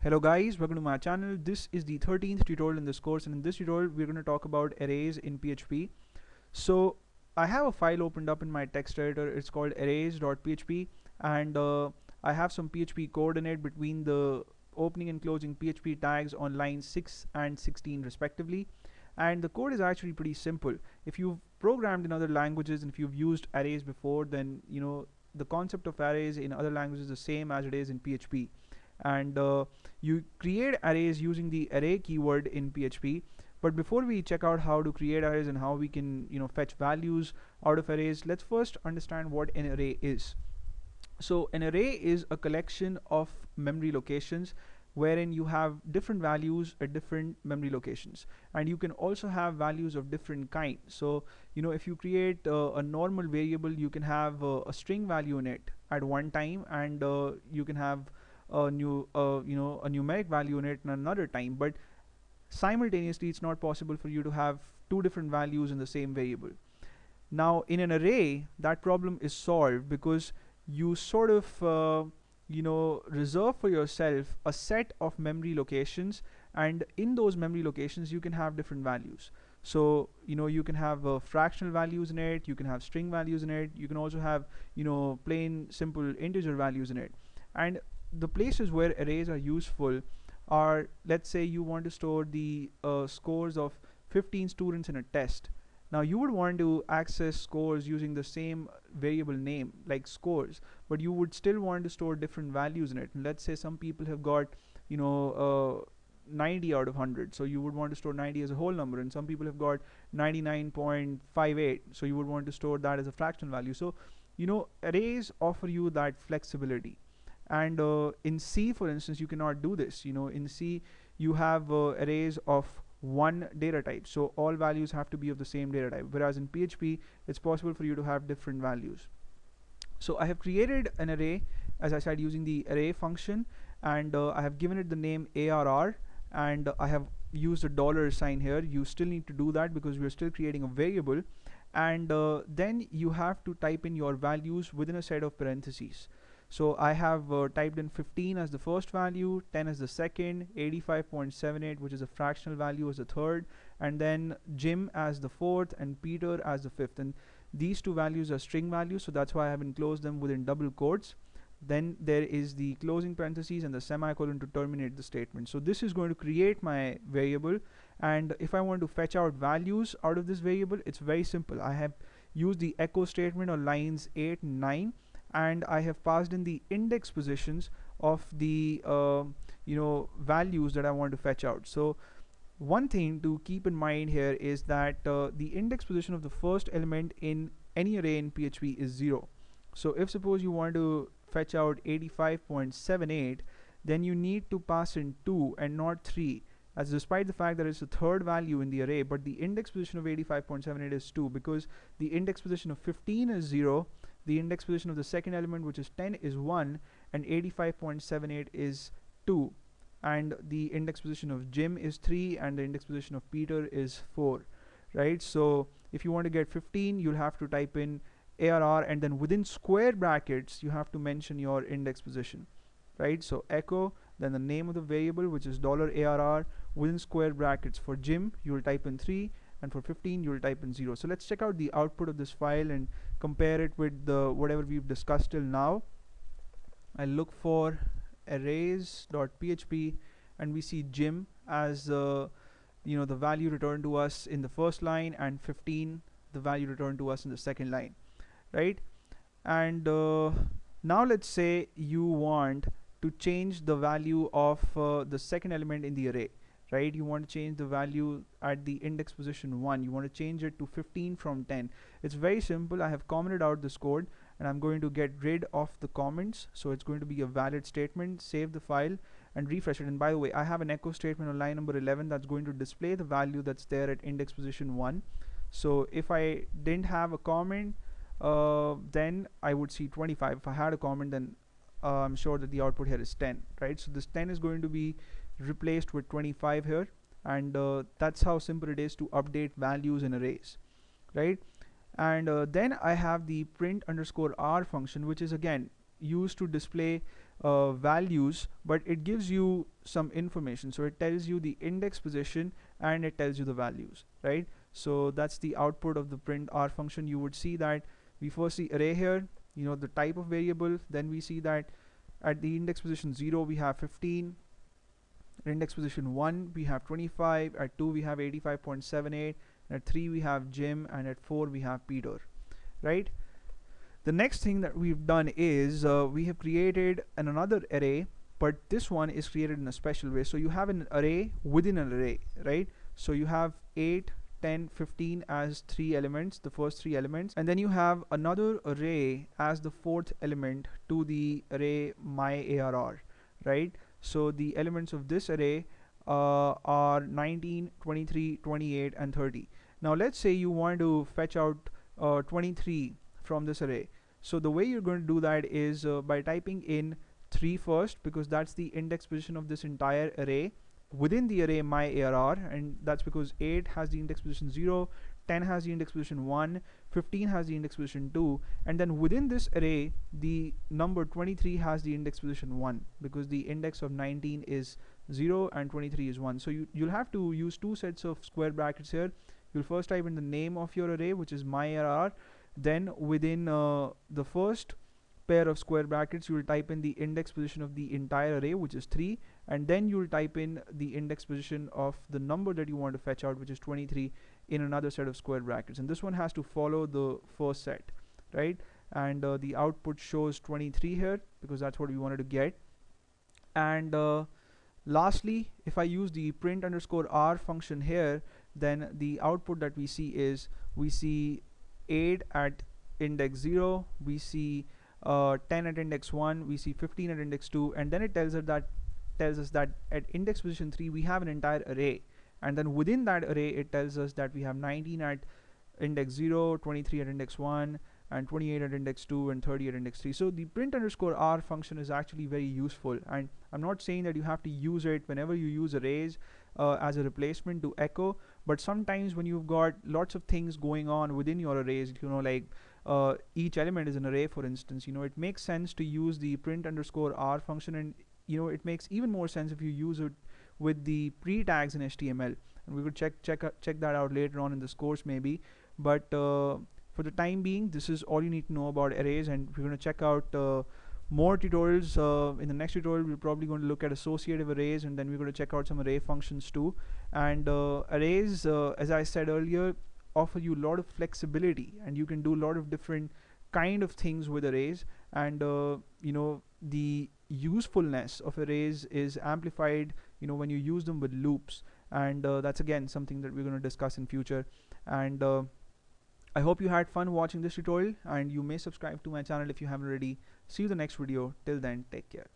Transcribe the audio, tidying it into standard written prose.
Hello guys, welcome to my channel. This is the 13th tutorial in this course, and in this tutorial we're going to talk about arrays in PHP. So I have a file opened up in my text editor. It's called arrays.php, and I have some PHP code in it between the opening and closing PHP tags on lines 6 and 16 respectively. And the code is actually pretty simple. If you've programmed in other languages and if you've used arrays before, then you know the concept of arrays in other languages is the same as it is in PHP. And you create arrays using the array keyword in PHP. But before we check out how to create arrays and how we can fetch values out of arrays, let's first understand what an array is. So an array is a collection of memory locations wherein you have different values at different memory locations, and you can also have values of different kind. So if you create a normal variable, you can have a string value in it at one time, and you can have a numeric value in it in another time, but simultaneously it's not possible for you to have two different values in the same variable. Now in an array, that problem is solved because you sort of reserve for yourself a set of memory locations, and in those memory locations you can have different values. So you can have fractional values in it, you can have string values in it, you can also have plain simple integer values in it. And the places where arrays are useful are, let's say you want to store the scores of 15 students in a test. Now you would want to access scores using the same variable name like scores, but you would still want to store different values in it. And let's say some people have got 90 out of 100, so you would want to store 90 as a whole number, and some people have got 99.58, so you would want to store that as a fractional value. So arrays offer you that flexibility. And in C, for instance, you cannot do this. In C you have arrays of one data type, so all values have to be of the same data type, whereas in PHP it's possible for you to have different values. So I have created an array, as I said, using the array function, and I have given it the name ARR, and I have used a dollar sign here. You still need to do that because we are still creating a variable, and then you have to type in your values within a set of parentheses. So I have typed in 15 as the first value, 10 as the second, 85.78, which is a fractional value, as the third, and then Jim as the fourth and Peter as the fifth. And these two values are string values, so that's why I have enclosed them within double quotes. Then there is the closing parentheses and the semicolon to terminate the statement. So this is going to create my variable, and if I want to fetch out values out of this variable, it's very simple. I have used the echo statement on lines 8 and 9, and I have passed in the index positions of the values that I want to fetch out. So one thing to keep in mind here is that the index position of the first element in any array in PHP is 0. So if suppose you want to fetch out 85.78, then you need to pass in 2 and not 3, as despite the fact that it's the third value in the array, but the index position of 85.78 is 2, because the index position of 15 is 0, the index position of the second element, which is 10, is 1, and 85.78 is 2, and the index position of Jim is 3, and the index position of Peter is 4, right? So if you want to get 15, you'll have to type in ARR, and then within square brackets you have to mention your index position, right? So echo, then the name of the variable, which is $ARR, within square brackets. For Jim you will type in 3, and for 15 you will type in 0. So let's check out the output of this file and compare it with the whatever we've discussed till now. I'll look for arrays.php, and we see Jim as the value returned to us in the first line, and 15 the value returned to us in the second line, right? And now let's say you want to change the value of the second element in the array, right? You want to change the value at the index position 1. You want to change it to 15 from 10. It's very simple. I have commented out this code, and I'm going to get rid of the comments, so it's going to be a valid statement. Save the file and refresh it. And by the way, I have an echo statement on line number 11 that's going to display the value that's there at index position 1. So if I didn't have a comment, then I would see 25. If I had a comment, then I'm sure that the output here is 10, right? So this 10 is going to be replaced with 25 here, and that's how simple it is to update values in arrays, right? And then I have the print_r function, which is again used to display values, but it gives you some information. So it tells you the index position and it tells you the values, right? So that's the output of the print r function. You would see that we first see array here, you know, the type of variable. Then we see that at the index position 0 we have 15, at index position 1 we have 25, at 2 we have 85.78, at 3 we have Jim, and at 4 we have Peter, right? The next thing that we've done is we have created another array, but this one is created in a special way. So you have an array within an array, right? So you have 8, 10, 15 as 3 elements, the first 3 elements, and then you have another array as the 4th element to the array myARR, right? So the elements of this array are 19, 23, 28, and 30. Now let's say you want to fetch out 23 from this array. So the way you're going to do that is by typing in 3 first, because that's the index position of this entire array within the array myARR, and that's because 8 has the index position 0, 10 has the index position 1, 15 has the index position 2, and then within this array the number 23 has the index position 1, because the index of 19 is 0 and 23 is 1. So you'll have to use 2 sets of square brackets here. You'll first type in the name of your array, which is myARR, then within the first pair of square brackets you will type in the index position of the entire array, which is 3, and then you will type in the index position of the number that you want to fetch out, which is 23, in another set of square brackets, and this one has to follow the first set, right? And the output shows 23 here because that's what we wanted to get. And lastly, if I use the print underscore r function here, then the output that we see is, we see 8 at index 0, we see 10 at index 1, we see 15 at index 2, and then it tells us that at index position 3 we have an entire array, and then within that array it tells us that we have 19 at index 0, 23 at index 1, and 28 at index 2, and 30 at index 3. So the print underscore r function is actually very useful, and I'm not saying that you have to use it whenever you use arrays as a replacement to echo, but sometimes when you've got lots of things going on within your arrays, you know, like each element is an array, for instance, you know, it makes sense to use the print underscore r function, and you know, it makes even more sense if you use it with the pre-tags in HTML, and we could check that out later on in this course maybe. But for the time being, this is all you need to know about arrays, and we're going to check out more tutorials. In the next tutorial we're probably going to look at associative arrays, and then we're going to check out some array functions too. And arrays, as I said earlier, offer you a lot of flexibility, and you can do a lot of different kind of things with arrays, and you know, the usefulness of arrays is amplified, you know, when you use them with loops, and that's again something that we're going to discuss in future. And I hope you had fun watching this tutorial, and you may subscribe to my channel if you haven't already. See you in the next video. Till then, take care.